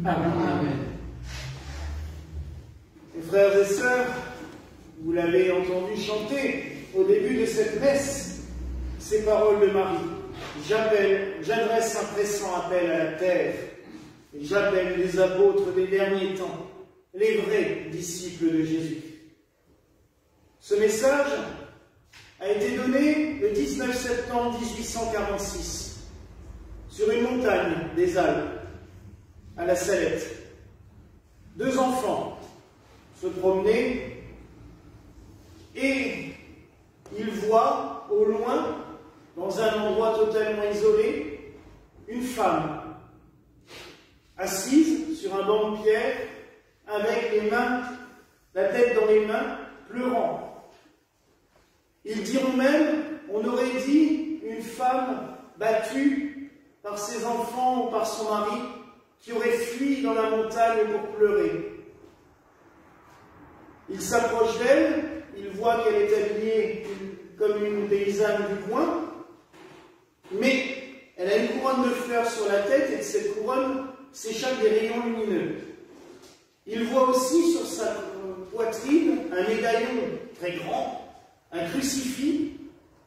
Amen. Mes frères et sœurs, vous l'avez entendu chanter au début de cette messe, ces paroles de Marie. J'adresse un pressant appel à la terre, et j'appelle les apôtres des derniers temps, les vrais disciples de Jésus. Ce message a été donné le 19 septembre 1846, sur une montagne des Alpes, à la Salette. Deux enfants se promenaient et ils voient au loin, dans un endroit totalement isolé, une femme assise sur un banc de pierre, avec les mains, la tête dans les mains, pleurant. Ils diront même, on aurait dit, une femme battue par ses enfants ou par son mari, qui aurait fui dans la montagne pour pleurer. Il s'approche d'elle, il voit qu'elle est habillée comme une paysanne du coin, mais elle a une couronne de fleurs sur la tête et de cette couronne s'échappent des rayons lumineux. Il voit aussi sur sa poitrine un médaillon très grand, un crucifix,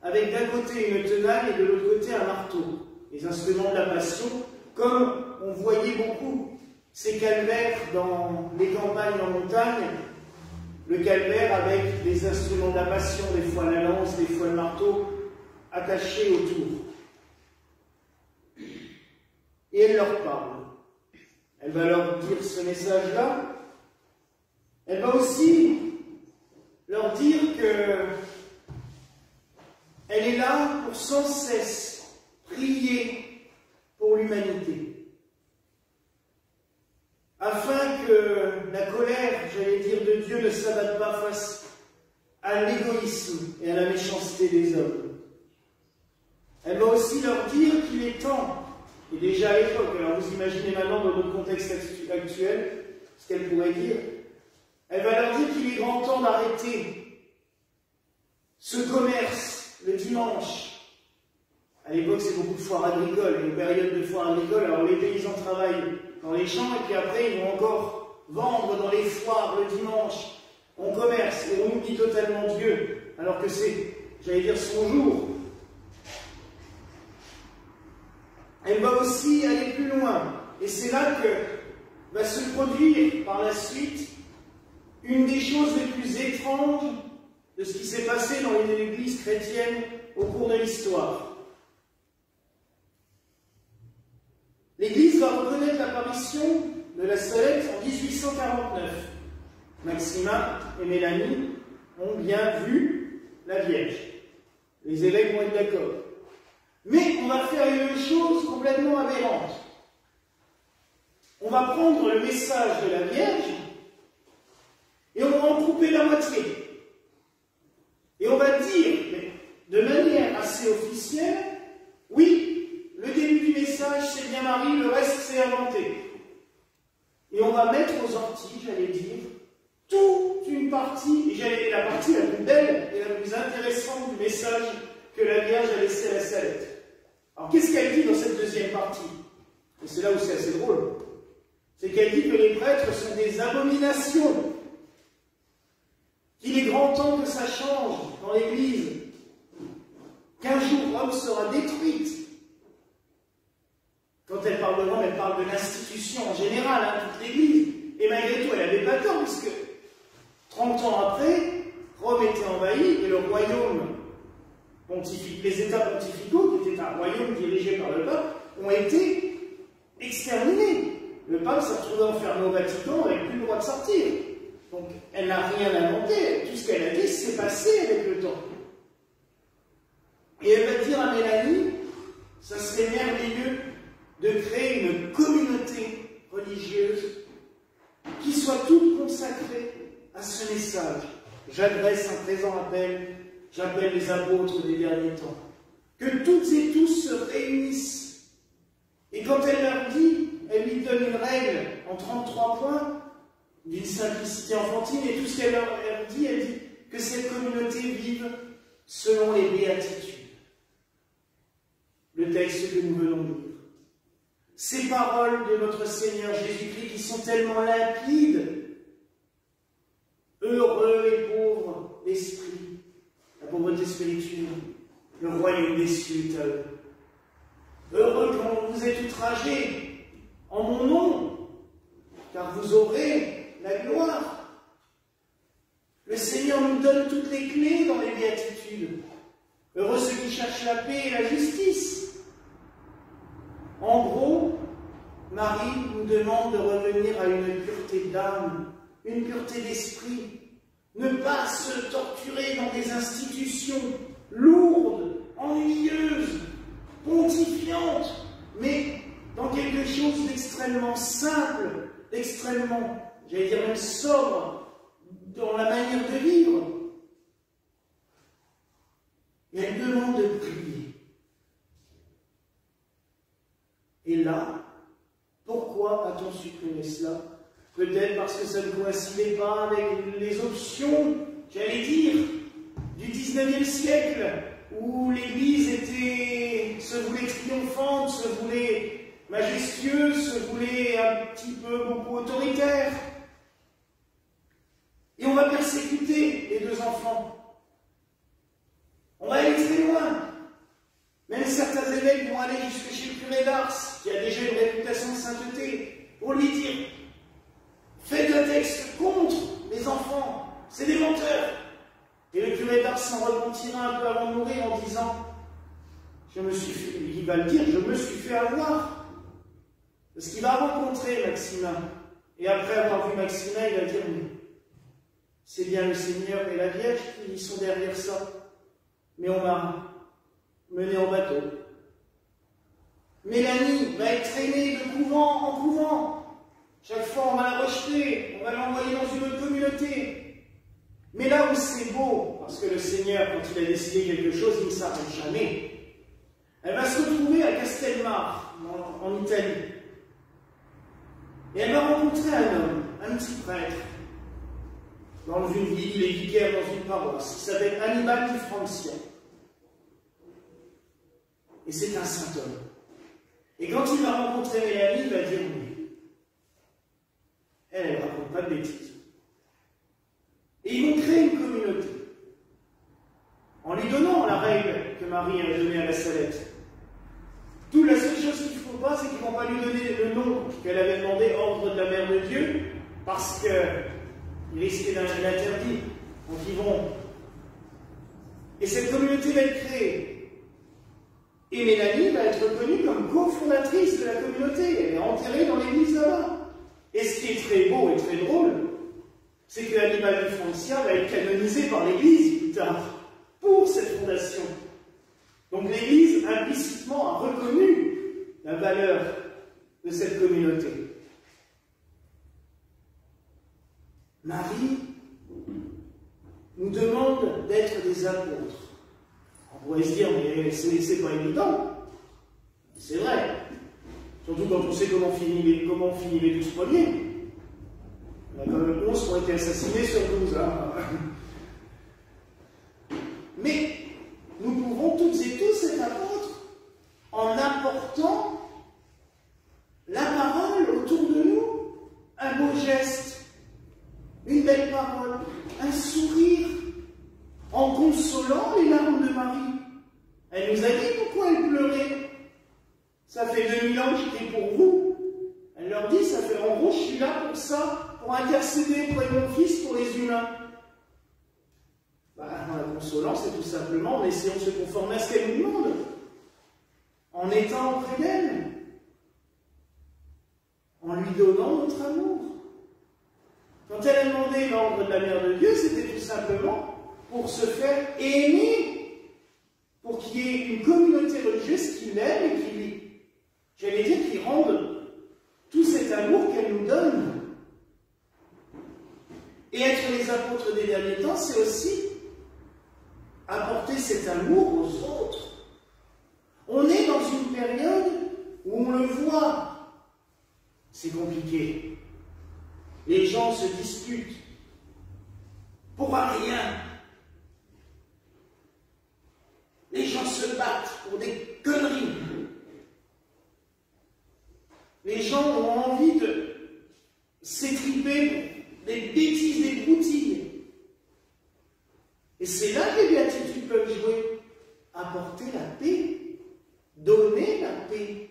avec d'un côté une tenaille et de l'autre côté un marteau, les instruments de la Passion, comme on voyait beaucoup ces calvaires dans les campagnes en montagne, le calvaire avec les instruments de la Passion, des fois la lance, des fois le marteau, attachés autour. Et elle leur parle. Elle va leur dire ce message-là. Elle va aussi leur dire que elle est là pour sans cesse prier pour l'humanité, afin que la colère, j'allais dire, de Dieu ne s'abatte pas face à l'égoïsme et à la méchanceté des hommes. Elle va aussi leur dire qu'il est temps, et déjà à l'époque, alors vous imaginez maintenant dans notre contexte actuel ce qu'elle pourrait dire, elle va leur dire qu'il est grand temps d'arrêter ce commerce le dimanche. À l'époque, c'est beaucoup de foires agricoles, une période de foires agricoles, alors les paysans travaillent dans les champs, et puis après, ils vont encore vendre dans les foires le dimanche. On commerce, et on oublie totalement Dieu, alors que c'est, j'allais dire, son jour. Elle va aussi aller plus loin, et c'est là que va se produire, par la suite, une des choses les plus étranges de ce qui s'est passé dans l'Église chrétienne au cours de l'histoire. L'Église va reconnaître l'apparition de la Salette en 1849. Maxima et Mélanie ont bien vu la Vierge. Les évêques vont être d'accord. Mais on va faire une chose complètement aberrante. On va prendre le message de la Vierge et on va en couper la moitié. Et on va dire, de manière assez officielle, oui, le début du message, c'est bien Marie, le reste, c'est inventé. Et on va mettre aux orties, j'allais dire, toute une partie, et la partie la plus belle et la plus intéressante du message que la Vierge a laissé à la Salette. Alors, qu'est-ce qu'elle dit dans cette deuxième partie? Et c'est là où c'est assez drôle. C'est qu'elle dit que les prêtres sont des abominations. Qu'il est grand temps que ça change dans l'Église. Qu'un jour Rome sera détruite. Quand elle parle de Rome, elle parle de l'institution en général, hein, toute l'Église. Et malgré tout, elle n'avait pas tort, puisque 30 ans après, Rome était envahie et le royaume pontifique, les États pontificaux, qui étaient un royaume dirigé par le pape, ont été exterminés. Le pape s'est retrouvé enfermé au Vatican avec plus le droit de sortir. Donc, elle n'a rien inventé. Tout ce qu'elle a dit s'est passé avec le temps. Et elle va dire à Mélanie, ça serait merveilleux de créer une communauté religieuse qui soit toute consacrée à ce message. J'adresse un présent appel, j'appelle les apôtres des derniers temps. Que toutes et tous se réunissent. Et quand elle leur dit, elle lui donne une règle en 33 points, d'une simplicité enfantine, et tout ce qu'elle leur dit, elle dit que cette communauté vive selon les béatitudes. Le texte que nous venons de lire. Ces paroles de notre Seigneur Jésus-Christ sont tellement limpides. Heureux les pauvres d'esprit, la pauvreté spirituelle, le royaume des cieux est à eux. Heureux quand vous êtes outragés en mon nom, car vous aurez la gloire. Le Seigneur nous donne toutes les clés dans les béatitudes. Heureux ceux qui cherchent la paix et la justice. En gros, Marie nous demande de revenir à une pureté d'âme, une pureté d'esprit. Ne pas se torturer dans des institutions lourdes, ennuyeuses, pontifiantes, mais dans quelque chose d'extrêmement simple, d'extrêmement, j'allais dire même sobre, dans la manière de vivre. Et elle demande de prier. Et là, pourquoi a-t-on supprimé cela? Peut-être parce que ça ne coïncidait pas avec les options, j'allais dire, du XIXe siècle, où l'Église se voulait triomphante, se voulait majestueuse, se voulait un petit peu beaucoup autoritaire. Et on va persécuter les deux enfants. On va aller très loin. Même certains évêques vont aller jusque chez le curé d'Ars, qui a déjà une réputation de sainteté, pour lui dire: faites un texte contre les enfants, c'est des menteurs. Et le curé d'Ars s'en repentira un peu avant de mourir en disant, il va le dire, je me suis fait avoir. Parce qu'il va rencontrer Maximin. Et après avoir vu Maximin, il va dire, mais c'est bien le Seigneur et la Vierge qui sont derrière ça. Mais on m'a mené en bateau. Mélanie va être traînée de couvent en couvent. Chaque fois, on va la rejeter, on va l'envoyer dans une autre communauté. Mais là où c'est beau, parce que le Seigneur, quand il a décidé quelque chose, il ne s'arrête jamais. Elle va se retrouver à Castelmar, en Italie. Et elle va rencontrer un homme, un petit prêtre, dans une ville, il est vicaire dans une paroisse, qui s'appelle Annibale di Francia. Et c'est un saint homme. Et quand il va rencontrer Mélanie, il va dire, oui, elle ne raconte pas de bêtises. Et ils vont créer une communauté, en lui donnant la règle que Marie avait donnée à la Salette. Tout la seule chose qu'il ne faut pas, c'est qu'ils ne vont pas lui donner le nom qu'elle avait demandé, ordre de la Mère de Dieu, parce qu'il risquait d'un interdit. Donc ils vont. Et cette communauté va être créée. Et Mélanie va être reconnue comme cofondatrice de la communauté. Elle est enterrée dans l'église là-bas. Et ce qui est très beau et très drôle, c'est que Annibale di Francia va être canonisée par l'Église plus tard, pour cette fondation. Donc l'Église, implicitement, a reconnu la valeur de cette communauté. Marie nous demande d'être des apôtres. On pourrait se dire, mais c'est pas évident. C'est vrai. Surtout quand on sait comment finit les 12 premiers. Il y en a quand même 11 qui ont été assassinés sur 12. Hein. Mais nous pouvons toutes et tous être apôtres en apportant la parole autour de nous. Un beau geste, une belle parole, un sourire, en consolant les larmes de Marie. Elle nous a dit pourquoi elle pleurait. Ça fait 2000 ans que j'étais pour vous. Elle leur dit, ça fait en gros, je suis là pour ça, pour intercéder auprès de mon Fils pour les humains. La consolant, c'est tout simplement en essayant de se conformer à ce qu'elle nous demande, en étant auprès d'elle, en lui donnant notre amour. Quand elle a demandé l'ordre de la Mère de Dieu, c'était tout simplement pour se faire aimer, pour qu'il y ait une communauté religieuse qui l'aime et qui rende tout cet amour qu'elle nous donne. Et être les apôtres des derniers temps, c'est aussi apporter cet amour aux autres. On est dans une période où on le voit, c'est compliqué. Les gens se disputent pour rien. Les gens se battent pour des conneries. Les gens ont envie s'étriper pour des bêtises, des broutilles. Et c'est là que les béatitudes peuvent jouer. Apporter la paix, donner la paix.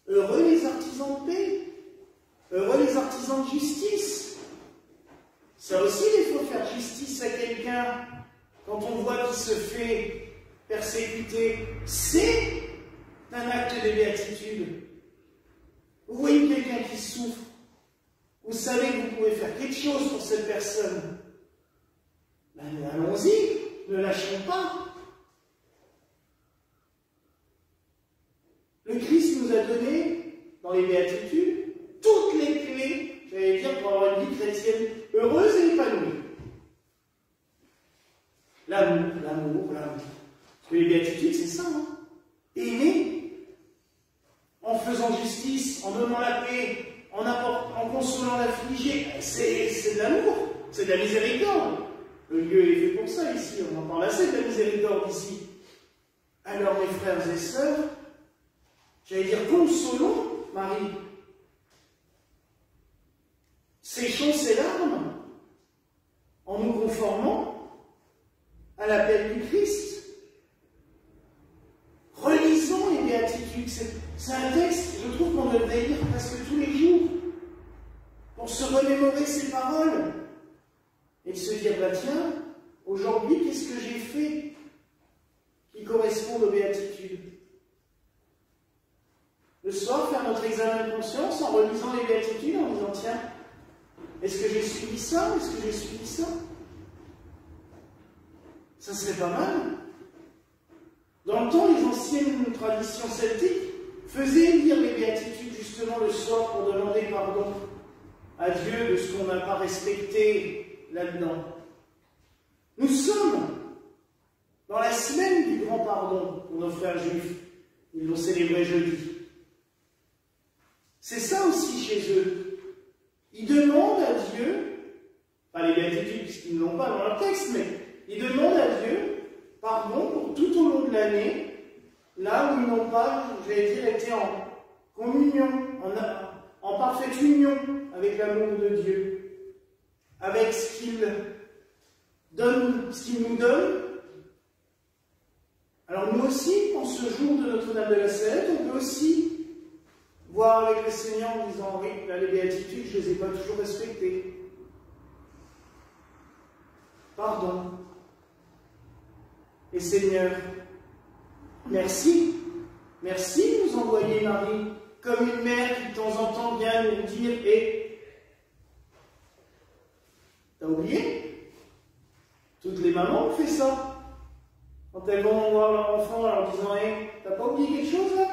Heureux les artisans de paix, heureux les artisans de justice. Ça aussi, il faut faire justice à quelqu'un quand on voit qu'il se fait persécuter. C'est un acte de béatitude. Vous voyez quelqu'un qui souffre, vous savez que vous pouvez faire quelque chose pour cette personne. Ben, allons-y, ne lâchons pas. Le Christ nous a donné, dans les béatitudes, toutes les clés, j'allais dire, pour avoir une vie chrétienne heureuse et épanouie. L'amour, l'amour, l'amour. Parce que les béatitudes, c'est ça, hein. Aimer, en faisant justice, en donnant la paix, en consolant l'affligé, c'est de l'amour, c'est de la miséricorde. Le lieu est fait pour ça ici, on en parle assez de la miséricorde ici. Alors mes frères et sœurs, j'allais dire consolons Marie. Séchons ses larmes en nous conformant à l'appel du Christ. Relisons les béatitudes. C'est un texte, je trouve qu'on devrait lire presque tous les jours pour se remémorer ces paroles et de se dire, bah tiens, aujourd'hui, qu'est-ce que j'ai fait qui correspond aux béatitudes? Le soir, faire notre examen de conscience en relisant les béatitudes, en disant, tiens, est-ce que j'ai suivi ça? Est-ce que j'ai suivi ça? Ça serait pas mal. Dans le temps, les anciennes traditions celtiques faisaient lire les béatitudes justement le soir pour demander pardon à Dieu de ce qu'on n'a pas respecté là-dedans. Nous sommes dans la semaine du grand pardon pour nos frères juifs. Ils l'ont célébré jeudi. C'est ça aussi chez eux. Ils demandent à Dieu, pas les béatitudes puisqu'ils ne l'ont pas dans leur texte, mais ils demandent à Dieu pardon pour tout au long de l'année, là où ils n'ont pas, j'allais dire, été en communion, en parfaite union avec l'amour de Dieu, avec ce qu'il donne, ce qu'il nous donne. Alors nous aussi, en ce jour de Notre-Dame de la Salette, on peut aussi voir avec le Seigneur en disant, oui, là les béatitudes, je ne les ai pas toujours respectées. Pardon. Et Seigneur, merci. Merci de nous envoyer Marie comme une mère qui de temps en temps vient nous dire, et t'as oublié? Toutes les mamans ont fait ça. Quand elles vont voir leur enfant en leur disant, hé, t'as pas oublié quelque chose là?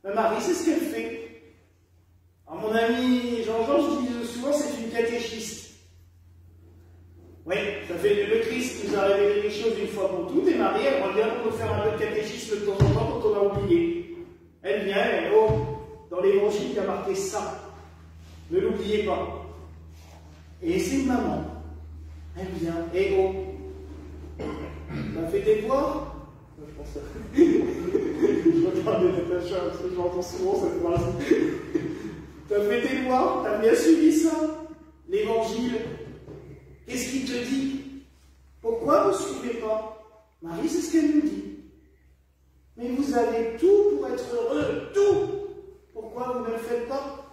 Mais Marie, c'est ce qu'elle fait. Alors mon ami Jean-Jean, je dis souvent, c'est une catéchiste. Oui, ça fait le Christ nous a révélé les choses une fois pour toutes, et Marie, elle revient pour nous faire un peu de catéchisme de temps en temps quand on a oublié. Elle vient, elle, oh, dans l'évangile, il y a marqué ça. Ne l'oubliez pas. Et c'est une maman. Elle vient, et oh, t'as fait tes devoirs? Je pense ça. Je regarde Natacha parce que j'entends souvent cette phrase. T'as fait tes devoirs? T'as bien suivi ça? L'évangile? Qu'est-ce qu'il te dit? Pourquoi vous ne suivez pas? Marie, c'est ce qu'elle nous dit. Mais vous avez tout pour être heureux, tout. Pourquoi vous ne le faites pas?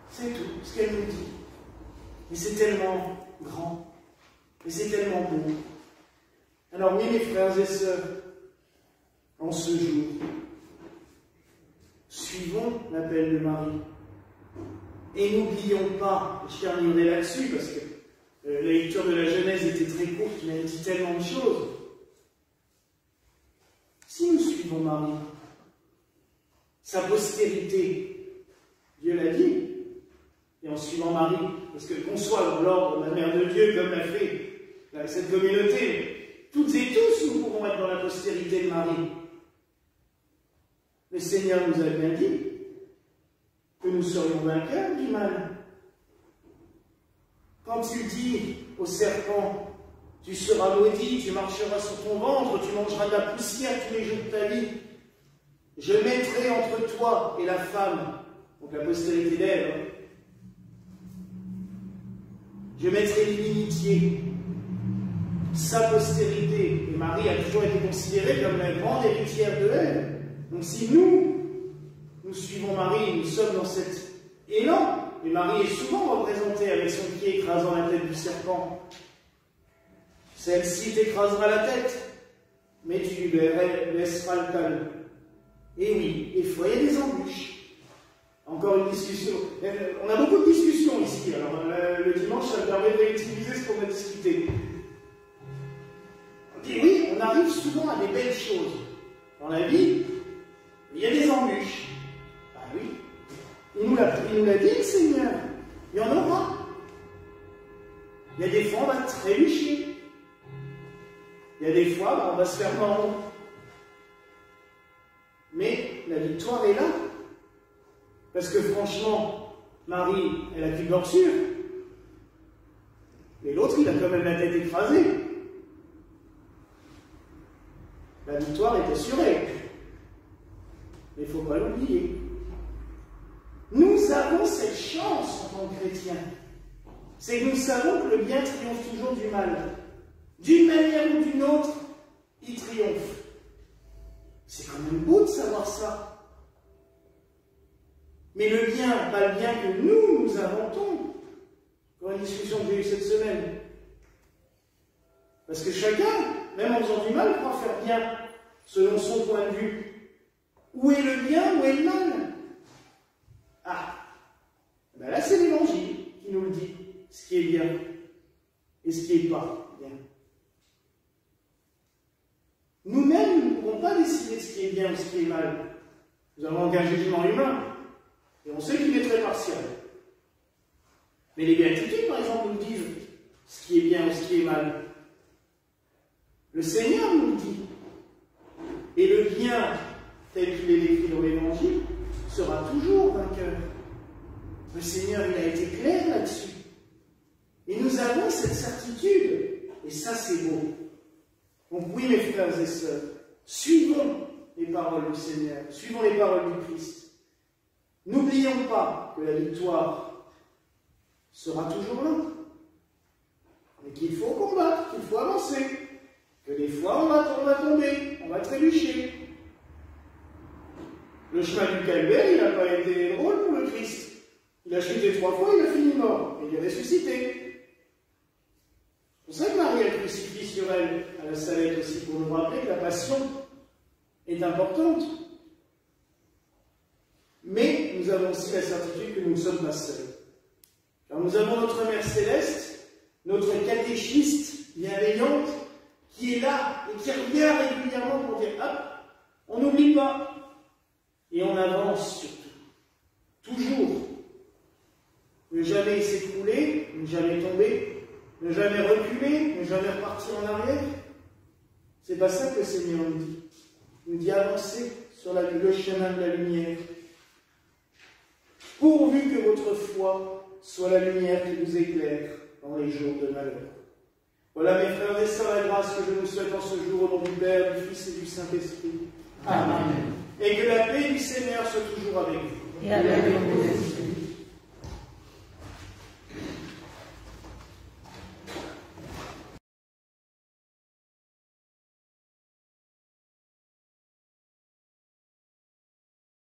C'est tout ce qu'elle nous dit. Mais c'est tellement grand. Et c'est tellement beau. Alors oui, mes frères et sœurs, en ce jour, suivons l'appel de Marie. Et n'oublions pas, je terminerai là-dessus parce que la lecture de la Genèse était très courte, mais elle dit tellement de choses. Si nous suivons Marie, sa postérité, Dieu l'a dit, et en suivant Marie, parce que qu'on soit dans l'ordre de la Mère de Dieu comme l'a fait cette communauté, toutes et tous nous pourrons être dans la postérité de Marie. Le Seigneur nous a bien dit que nous serions vainqueurs du mal. Quand il dit au serpent, tu seras maudit, tu marcheras sur ton ventre, tu mangeras de la poussière tous les jours de ta vie, je mettrai entre toi et la femme donc la postérité d'Ève. Je mettrai l'inimitié, sa postérité. Et Marie a toujours été considérée comme la grande héritière de Ève. Donc si nous suivons Marie, nous sommes dans cet élan, et Marie est souvent représentée avec son pied écrasant la tête du serpent. Celle-ci t'écrasera la tête, mais tu lui laisseras le talon. Et oui, des fois il y a des embûches. Encore une discussion. On a beaucoup de discussions ici, alors le dimanche ça me permet de réutiliser ce qu'on a discuté. On dit oui, on arrive souvent à des belles choses. Dans la vie, il y a des embûches. Ah oui, il nous l'a dit le Seigneur. Il y en aura. Il y a des fois on va trébucher. Il y a des fois on va se faire mordre. Mais la victoire est là. Parce que franchement, Marie, elle a qu'une morsure. Et l'autre, il a quand même la tête écrasée. La victoire est assurée. Mais il ne faut pas l'oublier. Nous avons cette chance en tant que chrétiens. C'est que nous savons que le bien triomphe toujours du mal. D'une manière ou d'une autre, il triomphe. C'est quand même beau de savoir ça. Mais le bien, pas le bien que nous inventons, dans la discussion que j'ai eue cette semaine. Parce que chacun, même en faisant du mal, croit faire bien, selon son point de vue. Où est le bien, où est le mal? Ah, ben là c'est l'Évangile qui nous le dit, ce qui est bien et ce qui n'est pas bien. Nous-mêmes, nous ne pourrons pas décider de ce qui est bien ou ce qui est mal. Nous avons un jugement humain. Et on sait qu'il est très partial. Mais les béatitudes, par exemple, nous disent ce qui est bien ou ce qui est mal. Le Seigneur nous le dit. Et le bien, tel qu'il est décrit dans l'Évangile, sera toujours vainqueur. Le Seigneur, il a été clair là-dessus. Et nous avons cette certitude. Et ça, c'est beau. Donc oui, mes frères et sœurs, suivons les paroles du Seigneur, suivons les paroles du Christ. N'oublions pas que la victoire sera toujours là, mais qu'il faut combattre, qu'il faut avancer, que des fois on va tomber, on va trébucher. Le chemin du calvaire, il n'a pas été drôle pour le Christ. Il a chuté 3 fois, il a fini mort, et il est ressuscité. C'est pour ça que Marie a crucifié sur elle, à la Salette aussi, pour nous rappeler que la passion est importante. Mais nous avons aussi la certitude que nous ne sommes pas seuls. Car nous avons notre Mère Céleste, notre catéchiste bienveillante, qui est là et qui revient régulièrement pour dire hop, on n'oublie pas. Et on avance surtout. Toujours. Ne jamais s'écrouler, ne jamais tomber, ne jamais reculer, ne jamais repartir en arrière. C'est pas ça que le Seigneur nous dit. Il nous dit avancer sur le chemin de la lumière. Pourvu que votre foi soit la lumière qui vous éclaire dans les jours de malheur. Voilà, mes frères et sœurs, la grâce que je vous souhaite en ce jour au nom du Père, du Fils et du Saint-Esprit. Amen. Et que la paix du Seigneur soit toujours avec vous. Et avec vous.